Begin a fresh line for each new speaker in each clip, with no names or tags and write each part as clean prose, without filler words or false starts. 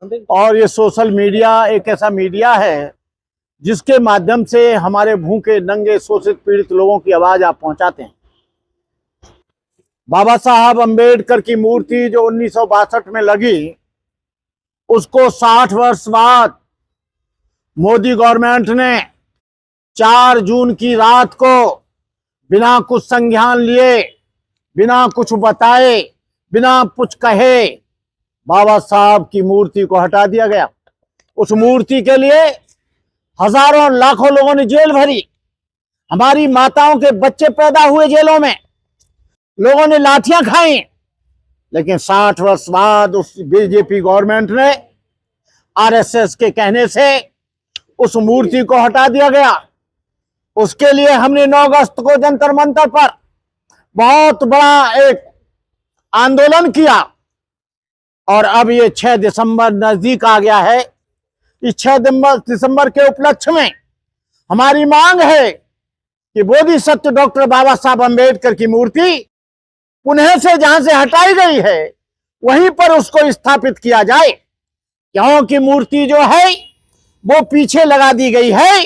और ये social media एक ऐसा मीडिया है जिसके माध्यम से हमारे भूखे नंगे शोषित पीड़ित लोगों की आवाज आप पहुंचाते हैं। बाबा साहब अंबेडकर की मूर्ति जो 1962 में लगी, उसको 60 वर्ष बाद मोदी गवर्नमेंट ने 4 जून की रात को बिना कुछ संज्ञान लिए, बिना कुछ बताए, बिना कुछ कहे बाबा साहब की मूर्ति को हटा दिया गया। उस मूर्ति के लिए हजारों लाखों लोगों ने जेल भरी। हमारी माताओं के बच्चे पैदा हुए जेलों में, लोगों ने लाठियां खाई। लेकिन 60 वर्ष बाद उस बीजेपी गवर्नमेंट ने आरएसएस के कहने से उस मूर्ति को हटा दिया गया। उसके लिए हमने 9 अगस्त को जंतर मंतर पर बहुत बड़ा एक आंदोलन किया और अब ये 6 दिसंबर नजदीक आ गया है। इस 6 दिसंबर के उपलक्ष्य में हमारी मांग है कि बोधिसत्व डॉक्टर बाबा साहब अंबेडकर की मूर्ति पुनः से जहां से हटाई गई है वहीं पर उसको स्थापित किया जाए, क्योंकि मूर्ति जो है वो पीछे लगा दी गई है।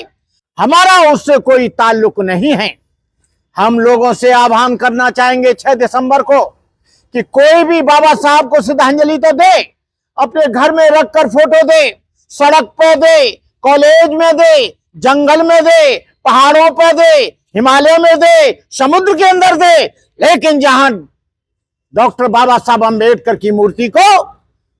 हमारा उससे कोई ताल्लुक नहीं है। हम लोगों से आह्वान करना चाहेंगे 6 दिसंबर को कि कोई भी बाबा साहब को श्रद्धांजलि तो दे, अपने घर में रखकर फोटो दे, सड़क पे दे, कॉलेज में दे, जंगल में दे, पहाड़ों पे दे, हिमालय में दे, समुद्र के अंदर दे, लेकिन जहां डॉक्टर बाबा साहब अंबेडकर की मूर्ति को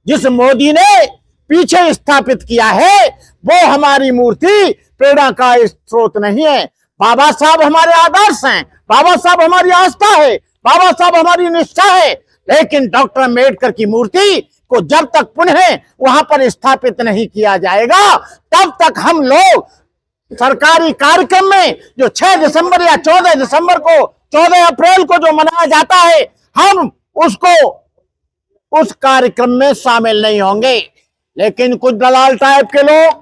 जिस मोदी ने पीछे स्थापित किया है वो हमारी मूर्ति प्रेरणा का स्रोत नहीं है। बाबा साहब हमारे आदर्श हैं, बाबा साहब हमारी आस्था है, बाबा साहब हमारी निष्ठा है, लेकिन डॉक्टर अंबेडकर की मूर्ति को जब तक पुनः वहां पर स्थापित नहीं किया जाएगा तब तक हम लोग सरकारी कार्यक्रम में जो 6 दिसंबर या 14 दिसंबर को 14 अप्रैल को जो मनाया जाता है हम उसको उस कार्यक्रम में शामिल नहीं होंगे। लेकिन कुछ दलाल टाइप के लोग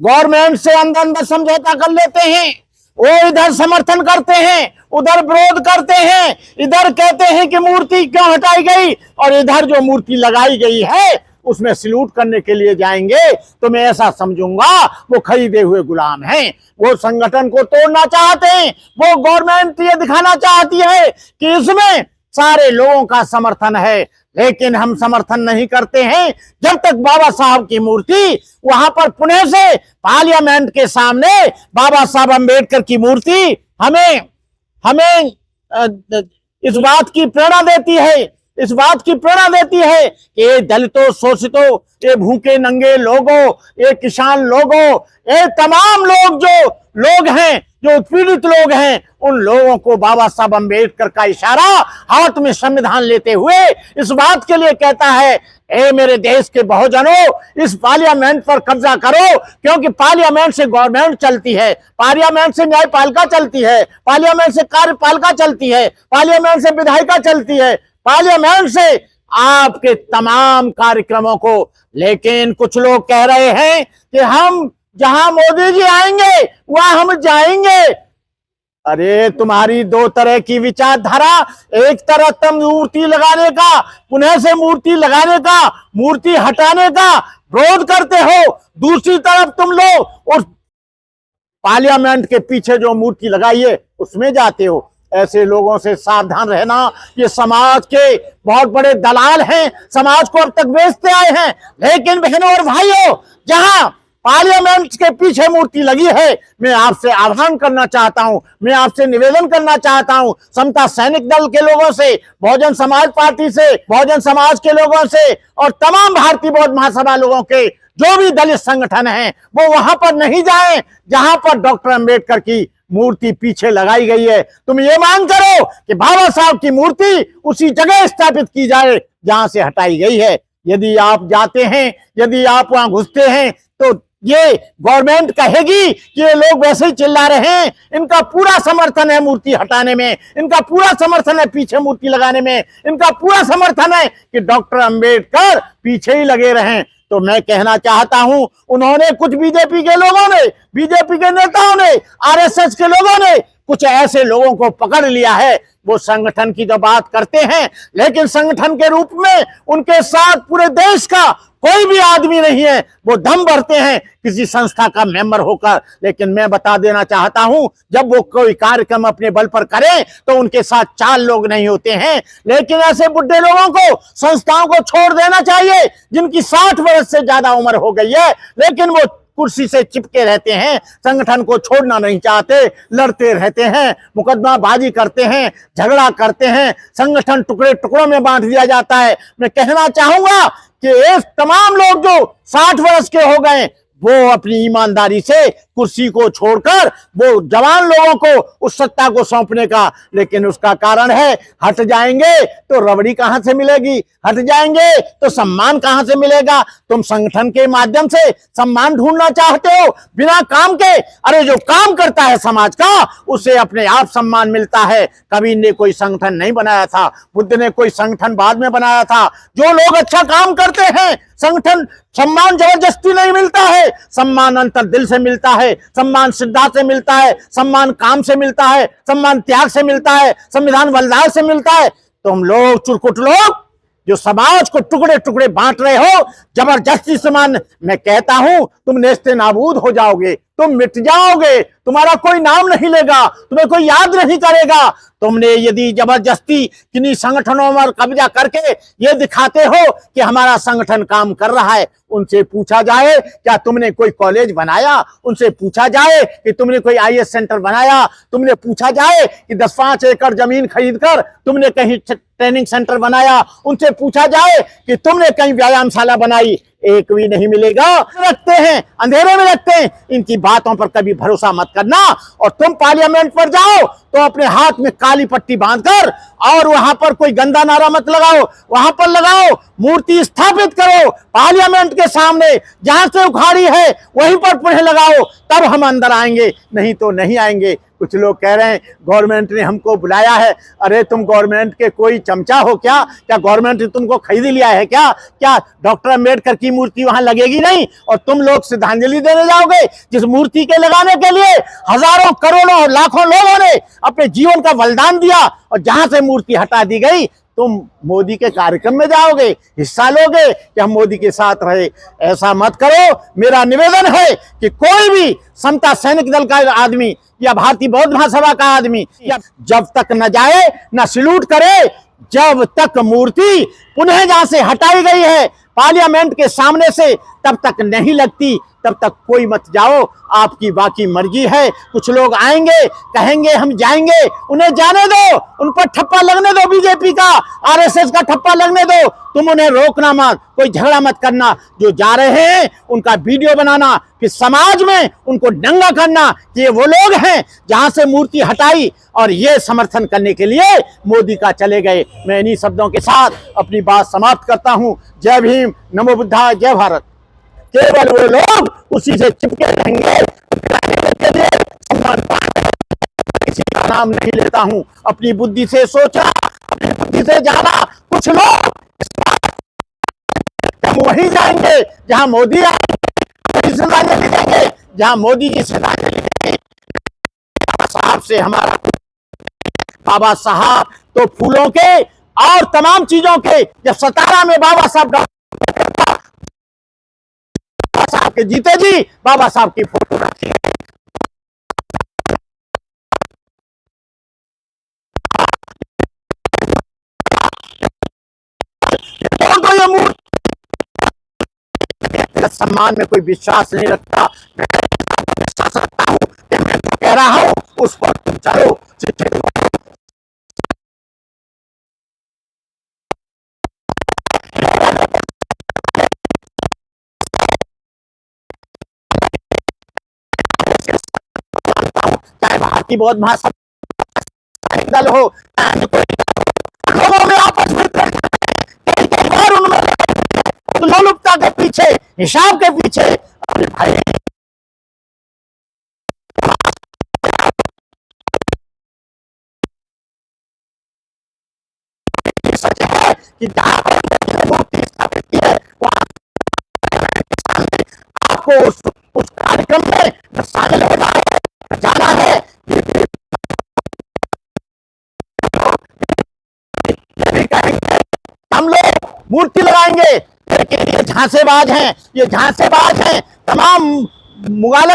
गवर्नमेंट से अंदर अंदर समझौता कर लेते हैं, वो इधर समर्थन करते हैं, उधर विरोध करते हैं, इधर कहते हैं कि मूर्ति क्यों हटाई गई और इधर जो मूर्ति लगाई गई है उसमें सैल्यूट करने के लिए जाएंगे तो मैं ऐसा समझूंगा वो खरीदे हुए गुलाम हैं। वो संगठन को तोड़ना चाहते हैं, वो गवर्नमेंट ये दिखाना चाहती है कि इसमें सारे लोगों का समर्थन है, लेकिन हम समर्थन नहीं करते हैं जब तक बाबा साहब की मूर्ति वहां पर पुणे से पार्लियामेंट के सामने बाबा साहब अंबेडकर की मूर्ति हमें इस बात की प्रेरणा देती है, इस बात की प्रेरणा देती है कि ये दलितों, शोषितों, ये भूखे नंगे लोगों, ये किसान लोगों, ये तमाम लोग जो लोग हैं, जो पीड़ित लोग हैं, उन लोगों को बाबा साहब अंबेडकर का इशारा हाथ में संविधान लेते हुए इस बात के लिए कहता है, ए मेरे देश के बहुजनों, इस पार्लियामेंट पर कब्जा करो, क्योंकि पार्लियामेंट से गवर्नमेंट चलती है, पार्लियामेंट से न्यायपालिका चलती है, पार्लियामेंट से कार्यपालिका चलती है, पार्लियामेंट से विधायिका चलती है, पार्लियामेंट से आपके तमाम कार्यक्रमों को। लेकिन कुछ लोग कह रहे हैं कि हम जहां मोदी जी आएंगे वहां हम जाएंगे। अरे तुम्हारी 2 तरह की विचारधारा, एक तरफ तुम मूर्ति लगाने का, पुनः से मूर्ति लगाने का, मूर्ति हटाने का विरोध करते हो, दूसरी तरफ तुम लोग उस पार्लियामेंट के पीछे जो मूर्ति लगाई है उसमें जाते हो। ऐसे लोगों से सावधान रहना, ये समाज के बहुत बड़े दलाल हैं, समाज को अब तक बेचते आए हैं। लेकिन बहनों और भाइयों, जहां पार्लियामेंट के पीछे मूर्ति लगी है, मैं आपसे आह्वान करना चाहता हूं, मैं आपसे निवेदन करना चाहता हूं, समता सैनिक दल के लोगों से, बहुजन समाज पार्टी से, बहुजन समाज के लोगों से और तमाम भारतीय बौद्ध महासभा लोगों के जो भी दलित संगठन हैं वो वहां पर नहीं जाएं जहां पर डॉक्टर अंबेडकर की मूर्ति पीछे लगाई गई है। तुम ये मांग करो कि बाबा साहब की मूर्ति उसी जगह स्थापित की जाए जहां से हटाई गई है। यदि आप जाते हैं, यदि आप वहां घुसते हैं तो ये गवर्नमेंट कहेगी कि ये लोग वैसे ही चिल्ला रहे हैं, इनका पूरा समर्थन है मूर्ति हटाने में, इनका पूरा समर्थन है पीछे मूर्ति लगाने में, इनका पूरा समर्थन है कि डॉक्टर अंबेडकर पीछे ही लगे रहें। तो मैं कहना चाहता हूं, उन्होंने कुछ बीजेपी के लोगों ने, बीजेपी के नेताओं ने, आरएसएस के लोगों ने कुछ ऐसे लोगों को पकड़ लिया है वो संगठन की तो बात करते हैं, लेकिन संगठन के रूप में उनके साथ पूरे देश का कोई भी आदमी नहीं है। वो दम भरते हैं किसी संस्था का मेंबर होकर। लेकिन मैं बता देना चाहता हूं, जब वो कोई कार्यक्रम अपने बल पर करें तो उनके साथ 4 लोग नहीं होते हैं। लेकिन ऐसे बुढ़े लोगों को, संस्थाओं को छोड़ देना चाहिए जिनकी 60 वर्ष से ज्यादा उम्र हो गई है, लेकिन वो कुर्सी से चिपके रहते हैं, संगठन को छोड़ना नहीं चाहते, लड़ते रहते हैं, मुकदमाबाजी करते हैं, झगड़ा करते हैं, संगठन टुकड़े टुकड़ों में बांट दिया जाता है। मैं कहना चाहूंगा कि ये तमाम लोग जो 60 वर्ष के हो गए, वो अपनी ईमानदारी से कुर्सी को छोड़कर वो जवान लोगों को उस सत्ता को सौंपने का, लेकिन उसका कारण है, हट जाएंगे तो रबड़ी कहां से मिलेगी, हट जाएंगे तो सम्मान कहां से मिलेगा। तुम संगठन के माध्यम से सम्मान ढूंढना चाहते हो बिना काम के। अरे जो काम करता है समाज का, उसे अपने आप सम्मान मिलता है। कबीर ने कोई संगठन नहीं बनाया था, बुद्ध ने कोई संगठन बाद में बनाया था। जो लोग अच्छा काम करते हैं, संगठन सम्मान जबरदस्ती नहीं मिलता है, सम्मान अंतर दिल से मिलता है, सम्मान श्रद्धा से मिलता है, सम्मान काम से मिलता है, सम्मान त्याग से मिलता है, संविधान बलिदान से मिलता है। तुम लोग चुरकुट लोग जो समाज को टुकड़े टुकड़े बांट रहे हो, जबरदस्ती सम्मान, मैं कहता हूं तुम नेस्ते नाबूद हो जाओगे, तुम मिट जाओगे, तुम्हारा कोई नाम नहीं लेगा, तुम्हें कोई याद नहीं करेगा। तुमने यदि जबरदस्ती किन्हीं संगठनों पर कब्जा करके ये दिखाते हो कि हमारा संगठन काम कर रहा है, उनसे पूछा जाए क्या तुमने कोई कॉलेज बनाया, उनसे पूछा जाए कि तुमने कोई आईएएस सेंटर बनाया, तुमने पूछा जाए कि 10-5 एकड़ जमीन खरीदकर तुमने कहीं ट्रेनिंग सेंटर बनाया, उनसे पूछा जाए कि तुमने कहीं व्यायामशाला बनाई, एक भी नहीं मिलेगा। रखते हैं, अंधेरे में रखते हैं। इनकी बातों पर कभी भरोसा मत करना। और तुम पार्लियामेंट पर जाओ तो अपने हाथ में काली पट्टी बांधकर और वहां पर कोई गंदा नारा मत लगाओ, वहां पर लगाओ, मूर्ति स्थापित करो पार्लियामेंट के सामने, जहां से उखाड़ी है वहीं पर पुनः लगाओ, तब हम अंदर आएंगे, नहीं तो नहीं आएंगे। कुछ लोग कह रहे हैं गवर्नमेंट ने हमको बुलाया है। अरे तुम गवर्नमेंट के कोई चमचा हो क्या? क्या गवर्नमेंट ने तुमको खरीद लिया है क्या? क्या डॉक्टर अम्बेडकर की मूर्ति वहां लगेगी नहीं और तुम लोग श्रद्धांजलि देने जाओगे? जिस मूर्ति के लगाने के लिए हजारों करोड़ों लाखों लोगों ने अपने जीवन का बलिदान दिया, और जहां से मूर्ति हटा दी गई, तुम मोदी के कार्यक्रम में जाओगे, हिस्सा लोगे कि हम मोदी के साथ रहे। ऐसा मत करो। मेरा निवेदन है कि कोई भी समता सैनिक दल का आदमी या भारतीय बौद्ध महासभा का आदमी या जब तक न जाए, न सैल्यूट करे, जब तक मूर्ति पुनः जहां से हटाई गई है पार्लियामेंट के सामने से, तब तक नहीं लगती, तब तक कोई मत जाओ। आपकी बाकी मर्जी है। कुछ लोग आएंगे, कहेंगे हम जाएंगे, उन्हें जाने दो, उन पर ठप्पा लगने दो, बीजेपी का, आरएसएस का ठप्पा लगने दो। तुम उन्हें रोकना मत, कोई झगड़ा मत करना। जो जा रहे हैं उनका वीडियो बनाना, फिर समाज में उनको नंगा करना कि ये वो लोग हैं जहां से मूर्ति हटाई, और ये समर्थन करने के लिए मोदी का चले गए। मैं इन्हीं शब्दों के साथ अपनी बात समाप्त करता हूं। जय भीम, नमो बुद्धा, जय भारत। केवल वो लोग उसी से चिपके रहेंगे। किसी का नाम नहीं लेता हूं, अपनी बुद्धि से सोचा, अपनी बुद्धि से जाना। कुछ लोग हम वहीं जाएंगे जहां मोदी श्रद्धांजलि देंगे, जहां मोदी जी श्रद्धांजलि देंगे। साहब से हमारा, बाबा साहब तो फूलों के और तमाम चीजों के, जब 17 में बाबा साहब के जीते जी बाबा साहब की फोटो रखी है। सम्मान में कोई विश्वास नहीं रखता। मैं विश्वास रखता हूं कि मैं जो कह रहा हूं उस पर तुम चलो। चाहे भारतीय बौद्ध महासभा दल हो, लोगों में आपस में उनमें लोलुपता के पीछे, हिसाब के पीछे, अपने भाई सच है कि मूर्ति स्थापित की है, आपको उस कार्यक्रम में शामिल होना है, जाना है। मूर्ति लगाएंगे, लेकिन ये झांसेबाज हैं, ये झांसेबाज हैं, तमाम मुगालत